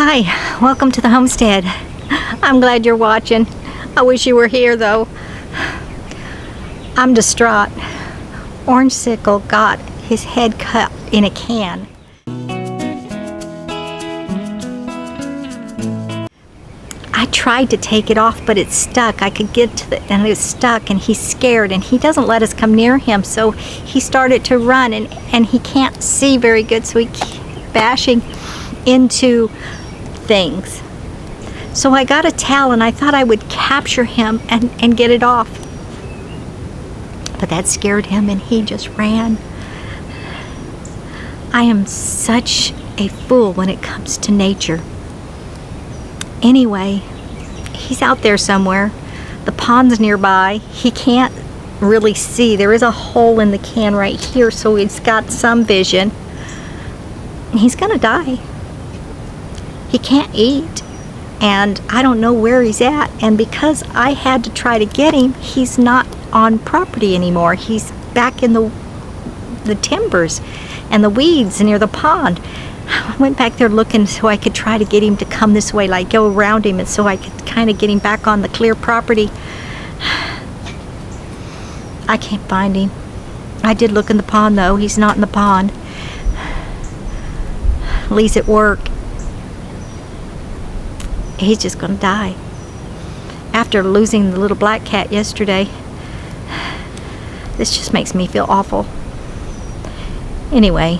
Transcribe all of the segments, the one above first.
Hi, welcome to the homestead. I'm glad you're watching. I wish you were here though. I'm distraught. Orange Sickle got his head cut in a can. I tried to take it off, but it's stuck. I could get to it and it was stuck, and he's scared and he doesn't let us come near him, so he started to run and he can't see very good, so he keeps bashing into things. So I got a towel and I thought I would capture him and get it off. But that scared him and he just ran. I am such a fool when it comes to nature. Anyway, he's out there somewhere. The pond's nearby. He can't really see. There is a hole in the can right here, so he's got some vision. He's gonna die. He can't eat, and I don't know where he's at. And because I had to try to get him, he's not on property anymore. He's back in the timbers and the weeds near the pond. I went back there looking so I could try to get him to come this way, like go around him, and so I could kind of get him back on the clear property. I can't find him. I did look in the pond though. He's not in the pond. Lee's at work. He's just gonna die. After losing the little black cat yesterday, this just makes me feel awful. Anyway,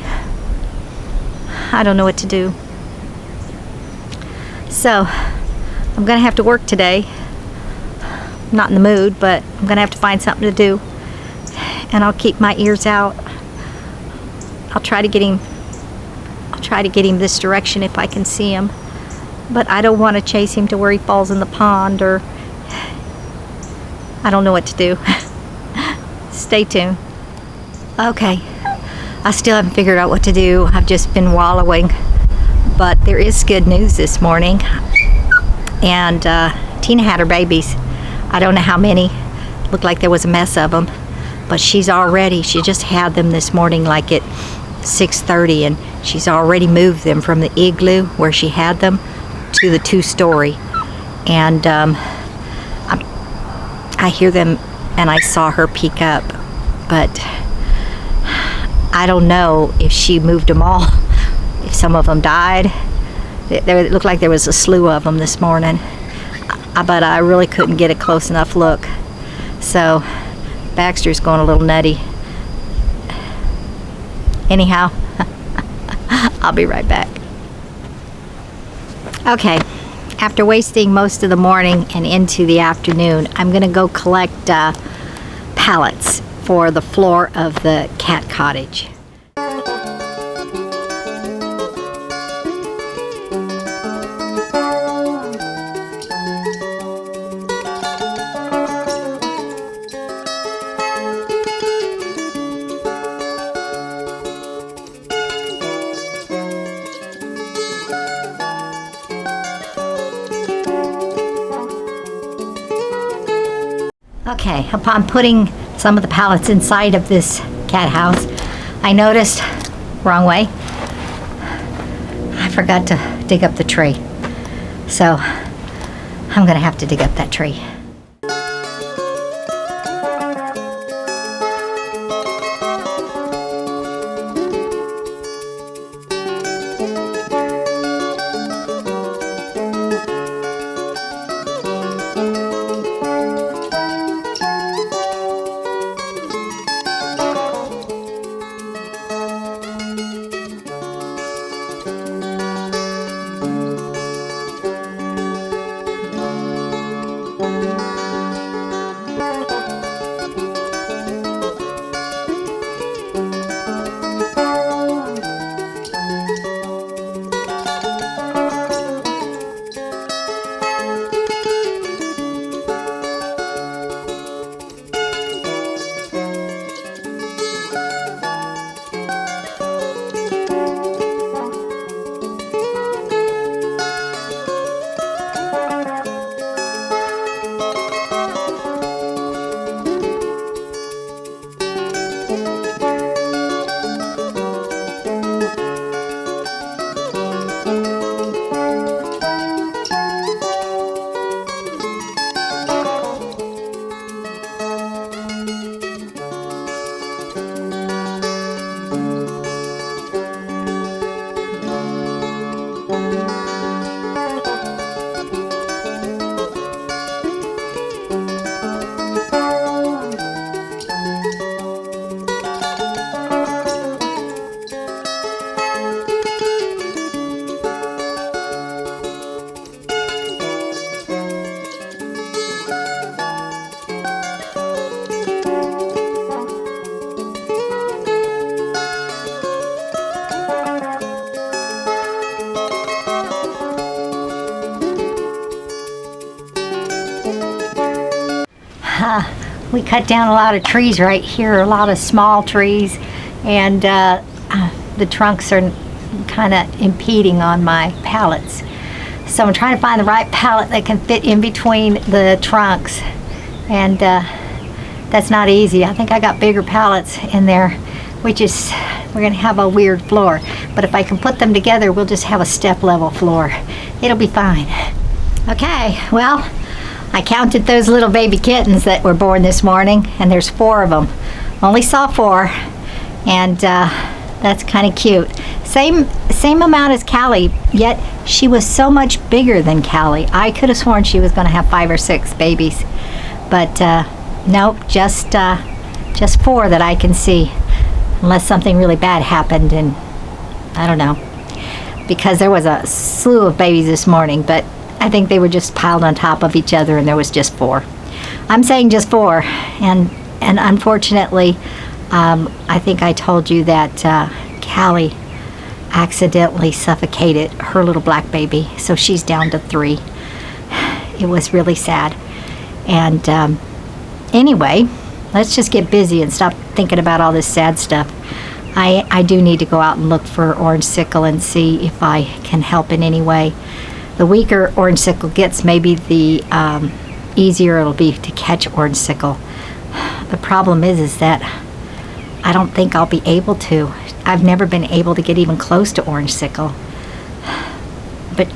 I don't know what to do. So, I'm gonna have to work today. I'm not in the mood, but I'm gonna have to find something to do. And I'll keep my ears out. I'll try to get him this direction if I can see him. But I don't want to chase him to where he falls in the pond, or I don't know what to do. Stay tuned. Okay, I still haven't figured out what to do. I've just been wallowing, but there is good news this morning. And Tina had her babies. I don't know how many. Looked like there was a mess of them, but she just had them this morning, like at 6:30, and she's already moved them from the igloo where she had them to the 2-story. And I hear them, and I saw her peek up, but I don't know if she moved them all, if some of them died. It looked like there was a slew of them this morning, but I really couldn't get a close enough look. So Baxter's going a little nutty. Anyhow, I'll be right back. Okay, after wasting most of the morning and into the afternoon, I'm gonna go collect pallets for the floor of the cat cottage. Okay, upon putting some of the pallets inside of this cat house, I noticed, wrong way, I forgot to dig up the tree. So I'm gonna have to dig up that tree. we cut down a lot of trees right here, a lot of small trees, and the trunks are kind of impeding on my pallets. So I'm trying to find the right pallet that can fit in between the trunks, and that's not easy. I think I got bigger pallets in there, which is, we're gonna have a weird floor. But if I can put them together, we'll just have a step level floor. It'll be fine. Okay, well, I counted those little baby kittens that were born this morning, and there's 4 of them. Only saw 4, and that's kind of cute. Same amount as Callie, yet she was so much bigger than Callie. I could have sworn she was going to have 5 or 6 babies, but nope, just 4 that I can see, unless something really bad happened, and I don't know, because there was a slew of babies this morning, but I think they were just piled on top of each other, and there was just 4. I'm saying just 4, and unfortunately, I think I told you that Callie accidentally suffocated her little black baby, so she's down to 3. It was really sad. And anyway, let's just get busy and stop thinking about all this sad stuff. I do need to go out and look for orange sickle and see if I can help in any way. The weaker orange sickle gets, maybe the easier it'll be to catch orange sickle. The problem is that I don't think I'll be able to. I've never been able to get even close to orange sickle. But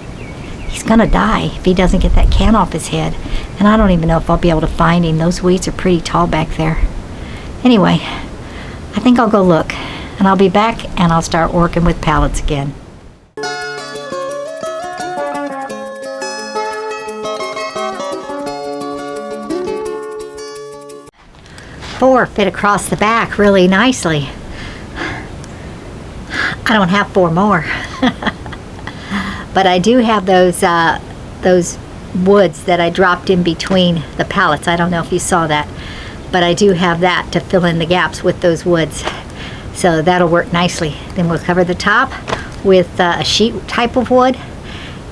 he's gonna die if he doesn't get that can off his head. And I don't even know if I'll be able to find him. Those weeds are pretty tall back there. Anyway, I think I'll go look, and I'll be back and I'll start working with pallets again. Four fit across the back really nicely. I don't have 4 more, but I do have those woods that I dropped in between the pallets. I don't know if you saw that, but I do have that to fill in the gaps with those woods. So that'll work nicely. Then we'll cover the top with a sheet type of wood,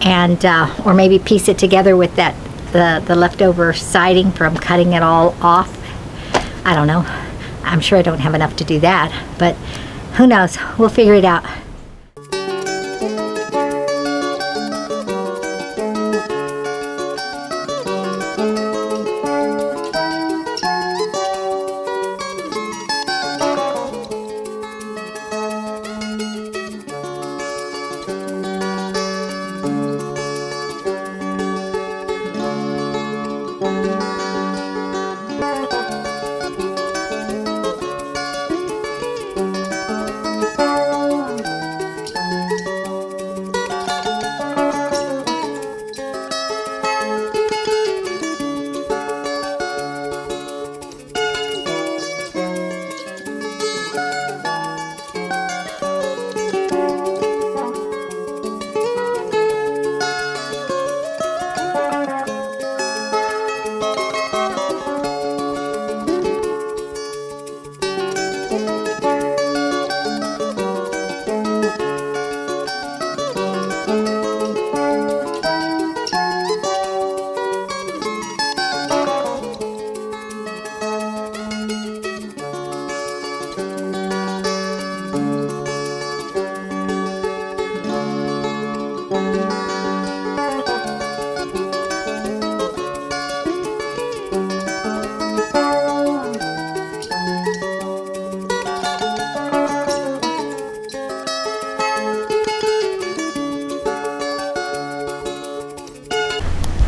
and or maybe piece it together with that the leftover siding from cutting it all off. I don't know. I'm sure I don't have enough to do that, but who knows? We'll figure it out.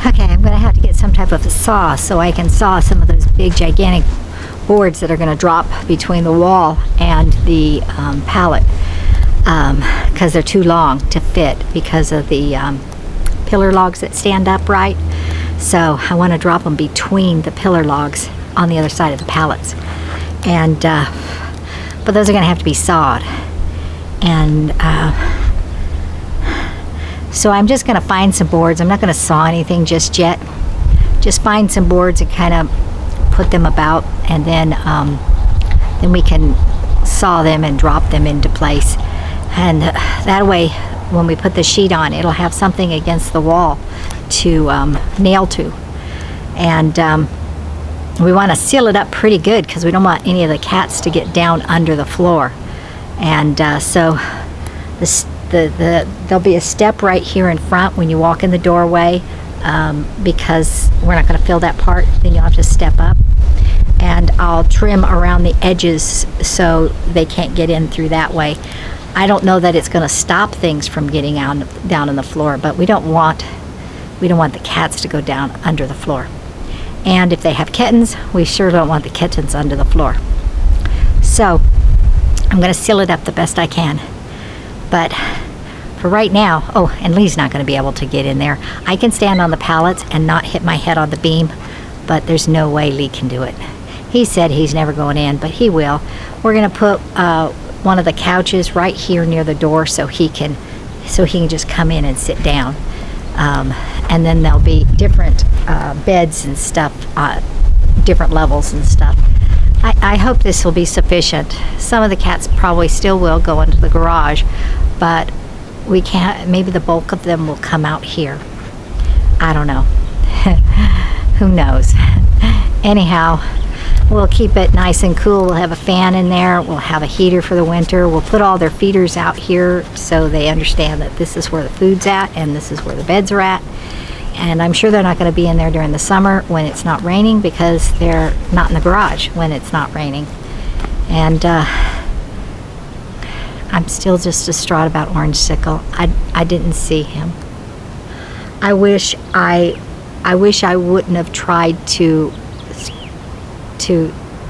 Okay, I'm going to have to get some type of a saw so I can saw some of those big gigantic boards that are going to drop between the wall and the pallet, because they're too long to fit because of the pillar logs that stand upright. So I want to drop them between the pillar logs on the other side of the pallets, and but those are going to have to be sawed, and so I'm just going to find some boards. I'm not going to saw anything just yet. Just find some boards and kind of put them about, and then we can saw them and drop them into place. And that way, when we put the sheet on, it'll have something against the wall to nail to. And we want to seal it up pretty good because we don't want any of the cats to get down under the floor. And so there'll be a step right here in front when you walk in the doorway, because we're not going to fill that part. Then you'll have to step up. And I'll trim around the edges so they can't get in through that way. I don't know that it's going to stop things from getting down on the floor, but we don't want the cats to go down under the floor. And if they have kittens, we sure don't want the kittens under the floor. So I'm going to seal it up the best I can. But for right now, oh, and Lee's not going to be able to get in there. I can stand on the pallets and not hit my head on the beam, but there's no way Lee can do it. He said he's never going in, but he will. We're going to put one of the couches right here near the door so he can just come in and sit down. And then there'll be different beds and stuff, different levels and stuff. I hope this will be sufficient. Some of the cats probably still will go into the garage, but we can't. Maybe the bulk of them will come out here. I don't know. Who knows? Anyhow, we'll keep it nice and cool. We'll have a fan in there. We'll have a heater for the winter. We'll put all their feeders out here so they understand that this is where the food's at and this is where the beds are at. And I'm sure they're not going to be in there during the summer when it's not raining, because they're not in the garage when it's not raining. And I'm still just distraught about Orange Sickle. I didn't see him. I wish I wouldn't have tried to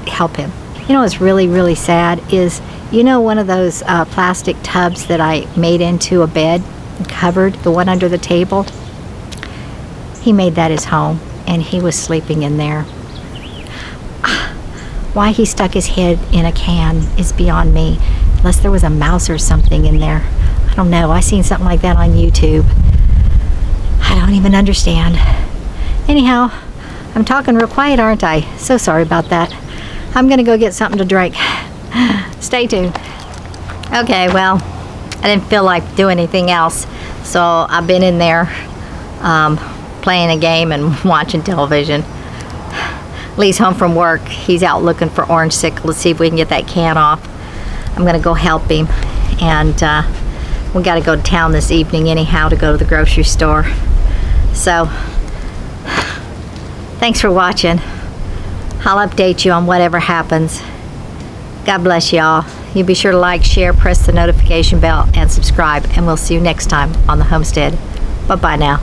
help him. You know what's really, really sad is, you know, one of those plastic tubs that I made into a bed and covered, the one under the table? He made that his home, and he was sleeping in there. Why he stuck his head in a can is beyond me, unless there was a mouse or something in there. I don't know. I seen something like that on YouTube. I don't even understand. Anyhow, I'm talking real quiet, aren't I? So sorry about that. I'm gonna go get something to drink. Stay tuned. Okay, well, I didn't feel like doing anything else, so I've been in there playing a game and watching television. Lee's home from work. He's out looking for Orange Sickle to see if we can get that can off. I'm gonna go help him, and we gotta go to town this evening anyhow to go to the grocery store. So thanks for watching. I'll update you on whatever happens. God bless y'all. You be sure to like, share, press the notification bell, and subscribe, and we'll see you next time on the homestead. Bye-bye now.